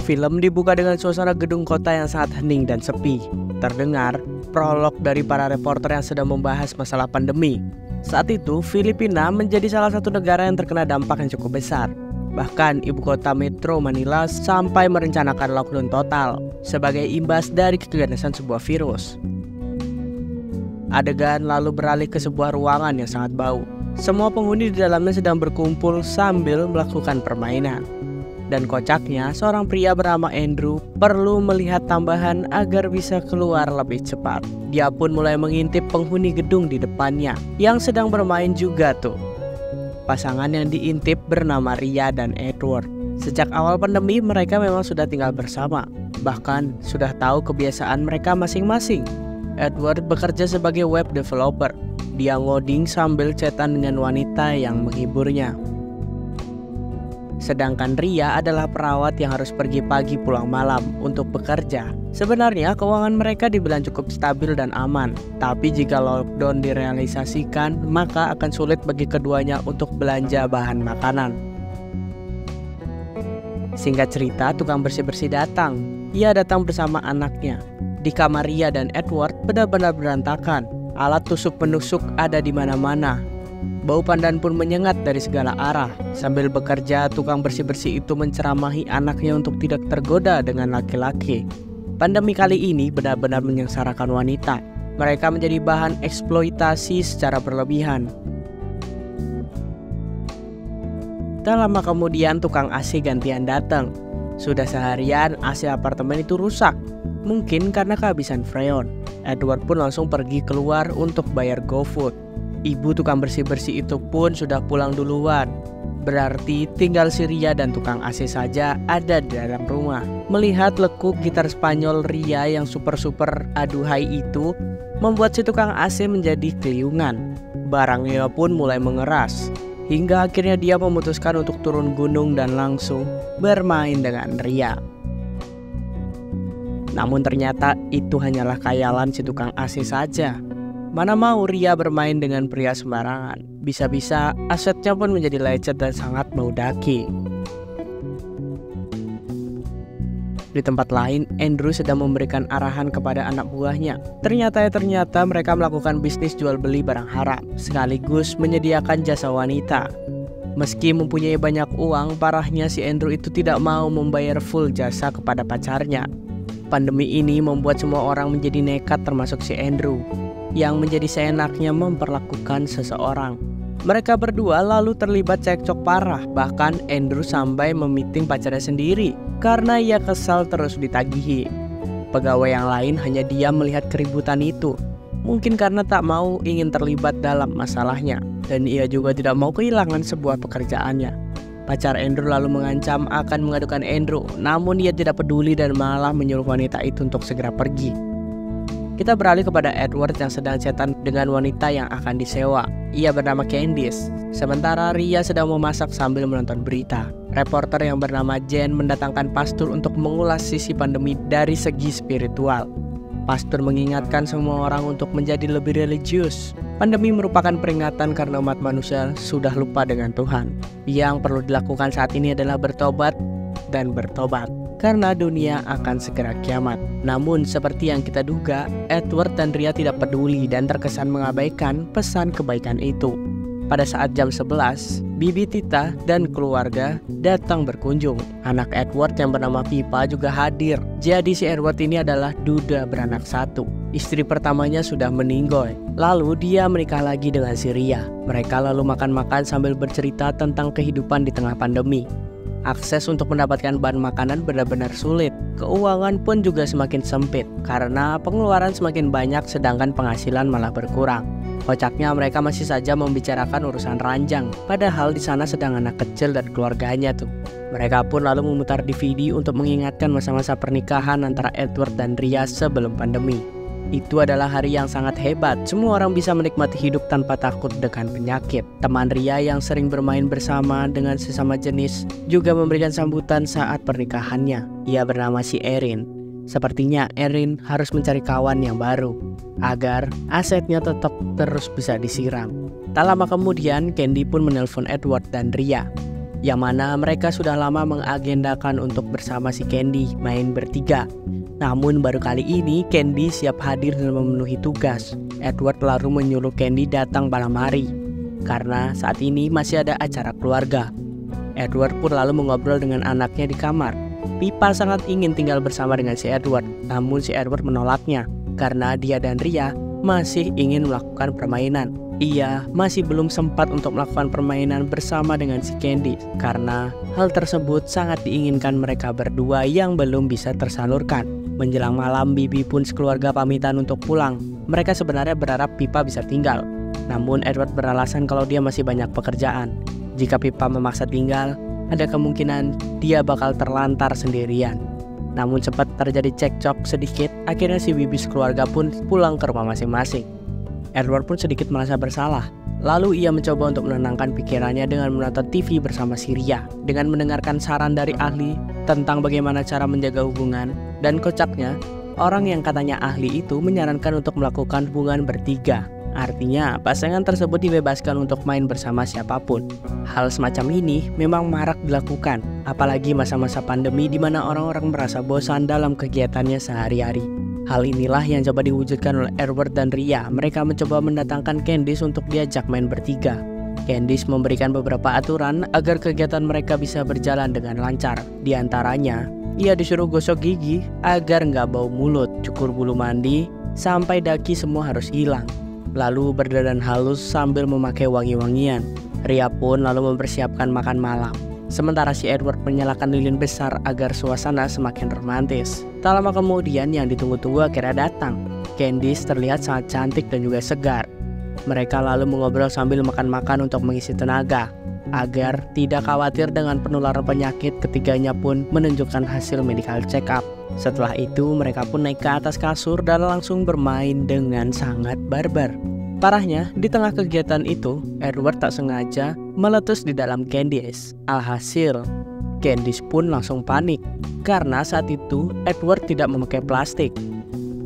Film dibuka dengan suasana gedung kota yang sangat hening dan sepi. Terdengar prolog dari para reporter yang sedang membahas masalah pandemi. Saat itu, Filipina menjadi salah satu negara yang terkena dampak yang cukup besar. Bahkan ibu kota Metro Manila sampai merencanakan lockdown total sebagai imbas dari keganasan sebuah virus. Adegan lalu beralih ke sebuah ruangan yang sangat bau. Semua penghuni di dalamnya sedang berkumpul sambil melakukan permainan. Dan kocaknya, seorang pria bernama Andrew perlu melihat tambahan agar bisa keluar lebih cepat. Dia pun mulai mengintip penghuni gedung di depannya yang sedang bermain juga tuh. Pasangan yang diintip bernama Ria dan Edward. Sejak awal pandemi mereka memang sudah tinggal bersama. Bahkan sudah tahu kebiasaan mereka masing-masing. Edward bekerja sebagai web developer. Dia ngoding sambil chatan dengan wanita yang menghiburnya. Sedangkan Ria adalah perawat yang harus pergi pagi pulang malam untuk bekerja. Sebenarnya keuangan mereka dibilang cukup stabil dan aman. Tapi jika lockdown direalisasikan, maka akan sulit bagi keduanya untuk belanja bahan makanan. Singkat cerita, tukang bersih-bersih datang. Ia datang bersama anaknya. Di kamar Ria dan Edward benar-benar berantakan. Alat tusuk penusuk ada di mana-mana. Bau pandan pun menyengat dari segala arah. Sambil bekerja, tukang bersih-bersih itu menceramahi anaknya untuk tidak tergoda dengan laki-laki. Pandemi kali ini benar-benar menyengsarakan wanita. Mereka menjadi bahan eksploitasi secara berlebihan. Tak lama kemudian tukang AC gantian datang. Sudah seharian AC apartemen itu rusak. Mungkin karena kehabisan freon. Edward pun langsung pergi keluar untuk bayar GoFood. Ibu tukang bersih-bersih itu pun sudah pulang duluan. Berarti tinggal si Ria dan tukang AC saja ada di dalam rumah. Melihat lekuk gitar Spanyol Ria yang super-super aduhai itu, membuat si tukang AC menjadi keliungan. Barangnya pun mulai mengeras. Hingga akhirnya dia memutuskan untuk turun gunung dan langsung bermain dengan Ria. Namun ternyata itu hanyalah khayalan si tukang AC saja. Mana mau Ria bermain dengan pria sembarangan. Bisa-bisa asetnya pun menjadi lecet dan sangat meudaki. Di tempat lain, Andrew sedang memberikan arahan kepada anak buahnya. Ternyata mereka melakukan bisnis jual beli barang haram, sekaligus menyediakan jasa wanita. Meski mempunyai banyak uang, parahnya si Andrew itu tidak mau membayar full jasa kepada pacarnya. Pandemi ini membuat semua orang menjadi nekat termasuk si Andrew, yang menjadi seenaknya memperlakukan seseorang. Mereka berdua lalu terlibat cekcok parah. Bahkan Andrew sampai memiting pacarnya sendiri karena ia kesal terus ditagihi. Pegawai yang lain hanya diam melihat keributan itu. Mungkin karena tak mau ingin terlibat dalam masalahnya. Dan ia juga tidak mau kehilangan sebuah pekerjaannya. Pacar Andrew lalu mengancam akan mengadukan Andrew. Namun ia tidak peduli dan malah menyuruh wanita itu untuk segera pergi. Kita beralih kepada Edward yang sedang chatan dengan wanita yang akan disewa. Ia bernama Candice. Sementara Ria sedang memasak sambil menonton berita. Reporter yang bernama Jen mendatangkan pastor untuk mengulas sisi pandemi dari segi spiritual. Pastor mengingatkan semua orang untuk menjadi lebih religius. Pandemi merupakan peringatan karena umat manusia sudah lupa dengan Tuhan. Yang perlu dilakukan saat ini adalah bertobat dan bertobat. Karena dunia akan segera kiamat. Namun seperti yang kita duga, Edward dan Ria tidak peduli dan terkesan mengabaikan pesan kebaikan itu. Pada saat jam 11, Bibi Tita dan keluarga datang berkunjung. Anak Edward yang bernama Pipa juga hadir. Jadi si Edward ini adalah duda beranak satu. Istri pertamanya sudah meninggoy. Lalu dia menikah lagi dengan si Ria. Mereka lalu makan-makan sambil bercerita tentang kehidupan di tengah pandemi. Akses untuk mendapatkan bahan makanan benar-benar sulit. Keuangan pun juga semakin sempit karena pengeluaran semakin banyak sedangkan penghasilan malah berkurang. Kocaknya mereka masih saja membicarakan urusan ranjang, padahal di sana sedang anak kecil dan keluarganya tuh. Mereka pun lalu memutar DVD untuk mengingatkan masa-masa pernikahan antara Edward dan Ria sebelum pandemi. Itu adalah hari yang sangat hebat. Semua orang bisa menikmati hidup tanpa takut dengan penyakit. Teman Ria yang sering bermain bersama dengan sesama jenis juga memberikan sambutan saat pernikahannya. Ia bernama si Erin. Sepertinya Erin harus mencari kawan yang baru agar asetnya tetap terus bisa disiram. Tak lama kemudian, Candy pun menelpon Edward dan Ria. yang mana mereka sudah lama mengagendakan untuk bersama si Candy main bertiga. Namun baru kali ini Candy siap hadir dan memenuhi tugas. Edward lalu menyuruh Candy datang malam hari karena saat ini masih ada acara keluarga. Edward pun lalu mengobrol dengan anaknya di kamar. Pippa sangat ingin tinggal bersama dengan si Edward, namun si Edward menolaknya karena dia dan Ria masih ingin melakukan permainan. Ia masih belum sempat untuk melakukan permainan bersama dengan si Candy karena hal tersebut sangat diinginkan mereka berdua yang belum bisa tersalurkan. Menjelang malam, Bibi pun sekeluarga pamitan untuk pulang. Mereka sebenarnya berharap Pippa bisa tinggal, namun Edward beralasan kalau dia masih banyak pekerjaan. Jika Pippa memaksa tinggal, ada kemungkinan dia bakal terlantar sendirian. Namun sempat terjadi cekcok sedikit, akhirnya si Bibi sekeluarga pun pulang ke rumah masing-masing. Edward pun sedikit merasa bersalah. Lalu ia mencoba untuk menenangkan pikirannya dengan menonton TV bersama si Ria, dengan mendengarkan saran dari ahli tentang bagaimana cara menjaga hubungan. Dan kocaknya, orang yang katanya ahli itu menyarankan untuk melakukan hubungan bertiga. Artinya, pasangan tersebut dibebaskan untuk main bersama siapapun. Hal semacam ini memang marak dilakukan, apalagi masa-masa pandemi di mana orang-orang merasa bosan dalam kegiatannya sehari-hari. Hal inilah yang coba diwujudkan oleh Edward dan Ria. Mereka mencoba mendatangkan Candice untuk diajak main bertiga. Candice memberikan beberapa aturan agar kegiatan mereka bisa berjalan dengan lancar. Di antaranya, ia disuruh gosok gigi agar nggak bau mulut, cukur bulu mandi, sampai daki semua harus hilang. Lalu berdandan halus sambil memakai wangi-wangian. Ria pun lalu mempersiapkan makan malam. Sementara si Edward menyalakan lilin besar agar suasana semakin romantis. Tak lama kemudian yang ditunggu-tunggu akhirnya datang. Candice terlihat sangat cantik dan juga segar. Mereka lalu mengobrol sambil makan-makan untuk mengisi tenaga. Agar tidak khawatir dengan penularan penyakit, ketiganya pun menunjukkan hasil medical check up. Setelah itu mereka pun naik ke atas kasur dan langsung bermain dengan sangat barbar. Parahnya, di tengah kegiatan itu, Edward tak sengaja meletus di dalam Candice. Alhasil, Candice pun langsung panik karena saat itu Edward tidak memakai plastik.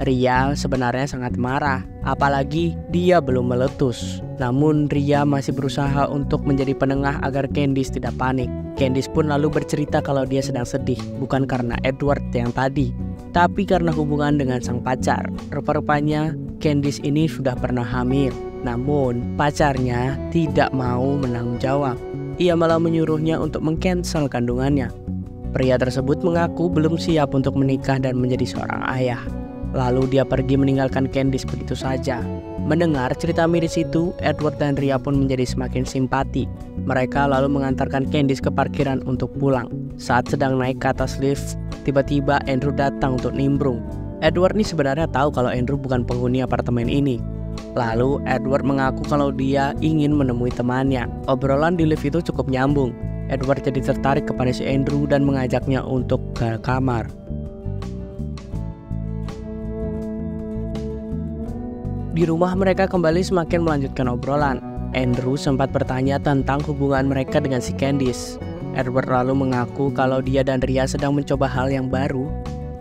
Ria sebenarnya sangat marah, apalagi dia belum meletus. Namun Ria masih berusaha untuk menjadi penengah agar Candice tidak panik. Candice pun lalu bercerita kalau dia sedang sedih, bukan karena Edward yang tadi, tapi karena hubungan dengan sang pacar. Rupa-rupanya Candice ini sudah pernah hamil, namun pacarnya tidak mau menanggung jawab. Ia malah menyuruhnya untuk mengcancel kandungannya. Pria tersebut mengaku belum siap untuk menikah dan menjadi seorang ayah. Lalu dia pergi meninggalkan Candice begitu saja. Mendengar cerita miris itu, Edward dan Ria pun menjadi semakin simpati. Mereka lalu mengantarkan Candice ke parkiran untuk pulang. Saat sedang naik ke atas lift, tiba-tiba Andrew datang untuk nimbrung. Edward ini sebenarnya tahu kalau Andrew bukan penghuni apartemen ini. Lalu Edward mengaku kalau dia ingin menemui temannya. Obrolan di lift itu cukup nyambung. Edward jadi tertarik kepada si Andrew dan mengajaknya untuk ke kamar. Di rumah mereka kembali semakin melanjutkan obrolan. Andrew sempat bertanya tentang hubungan mereka dengan si Candice. Edward lalu mengaku kalau dia dan Ria sedang mencoba hal yang baru,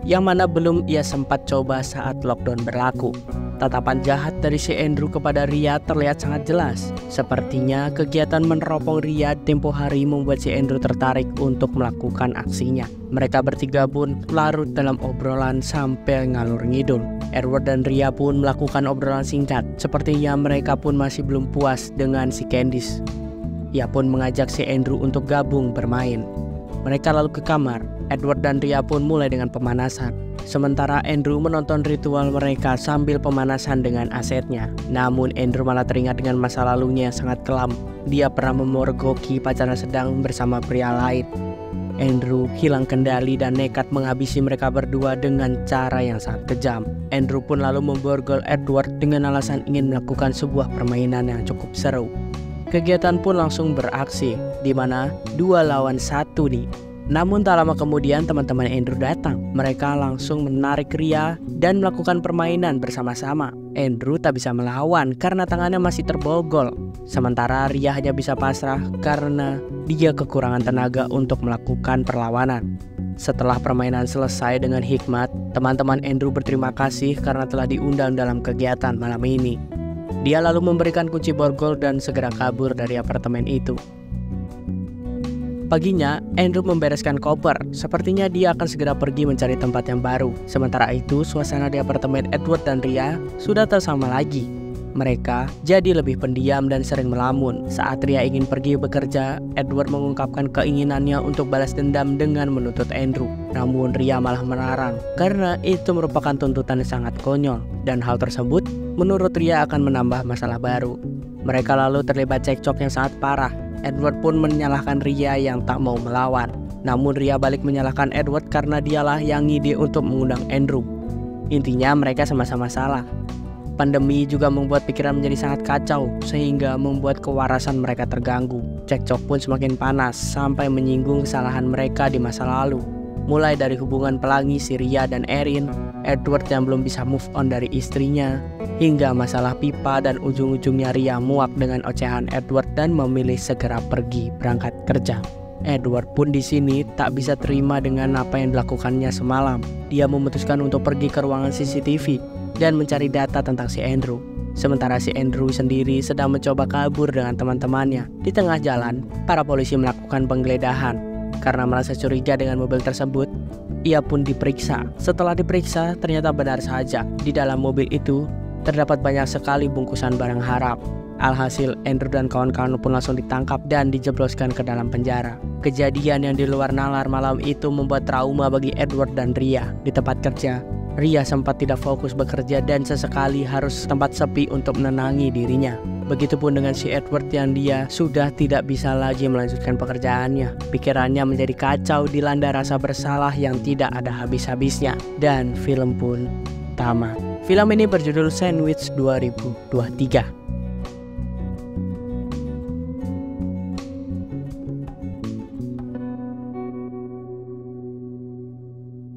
yang mana belum ia sempat coba saat lockdown berlaku. Tatapan jahat dari si Andrew kepada Ria terlihat sangat jelas. Sepertinya kegiatan meneropong Ria tempo hari membuat si Andrew tertarik untuk melakukan aksinya. Mereka bertiga pun larut dalam obrolan sampai ngalur ngidul. Edward dan Ria pun melakukan obrolan singkat. Sepertinya mereka pun masih belum puas dengan si Candice. Ia pun mengajak si Andrew untuk gabung bermain. Mereka lalu ke kamar. Edward dan Ria pun mulai dengan pemanasan. Sementara Andrew menonton ritual mereka sambil pemanasan dengan asetnya. Namun Andrew malah teringat dengan masa lalunya yang sangat kelam. Dia pernah memergoki pacarnya sedang bersama pria lain. Andrew hilang kendali dan nekat menghabisi mereka berdua dengan cara yang sangat kejam. Andrew pun lalu memborgol Edward dengan alasan ingin melakukan sebuah permainan yang cukup seru. Kegiatan pun langsung beraksi, di mana 2 lawan 1 nih. Namun tak lama kemudian teman-teman Andrew datang. Mereka langsung menarik Ria dan melakukan permainan bersama-sama. Andrew tak bisa melawan karena tangannya masih terborgol. Sementara Ria hanya bisa pasrah karena dia kekurangan tenaga untuk melakukan perlawanan. Setelah permainan selesai dengan hikmat, teman-teman Andrew berterima kasih karena telah diundang dalam kegiatan malam ini. Dia lalu memberikan kunci borgol dan segera kabur dari apartemen itu. Paginya, Andrew membereskan koper. Sepertinya dia akan segera pergi mencari tempat yang baru. Sementara itu, suasana di apartemen Edward dan Ria sudah tak sama lagi. Mereka jadi lebih pendiam dan sering melamun. Saat Ria ingin pergi bekerja, Edward mengungkapkan keinginannya untuk balas dendam dengan menuntut Andrew. Namun Ria malah melarang karena itu merupakan tuntutan yang sangat konyol. Dan hal tersebut menurut Ria akan menambah masalah baru. Mereka lalu terlibat cekcok yang sangat parah. Edward pun menyalahkan Ria yang tak mau melawan. Namun Ria balik menyalahkan Edward karena dialah yang ngide untuk mengundang Andrew. Intinya mereka sama-sama salah. Pandemi juga membuat pikiran menjadi sangat kacau sehingga membuat kewarasan mereka terganggu. Cekcok pun semakin panas sampai menyinggung kesalahan mereka di masa lalu. Mulai dari hubungan pelangi si Ria dan Erin, Edward yang belum bisa move on dari istrinya, hingga masalah pipa dan ujung-ujungnya Ria muak dengan ocehan Edward dan memilih segera pergi berangkat kerja. Edward pun di sini tak bisa terima dengan apa yang dilakukannya semalam. Dia memutuskan untuk pergi ke ruangan CCTV dan mencari data tentang si Andrew. Sementara si Andrew sendiri sedang mencoba kabur dengan teman-temannya. Di tengah jalan, para polisi melakukan penggeledahan. Karena merasa curiga dengan mobil tersebut, ia pun diperiksa. Setelah diperiksa, ternyata benar saja di dalam mobil itu terdapat banyak sekali bungkusan barang haram. Alhasil, Andrew dan kawan-kawan pun langsung ditangkap dan dijebloskan ke dalam penjara. Kejadian yang di luar nalar malam itu membuat trauma bagi Edward dan Ria. Di tempat kerja, Ria sempat tidak fokus bekerja dan sesekali harus tempat sepi untuk menenangi dirinya. Begitupun dengan si Edward yang dia sudah tidak bisa lagi melanjutkan pekerjaannya. Pikirannya menjadi kacau dilanda rasa bersalah yang tidak ada habis-habisnya. Dan film pun tamat. Film ini berjudul Sandwich 2023.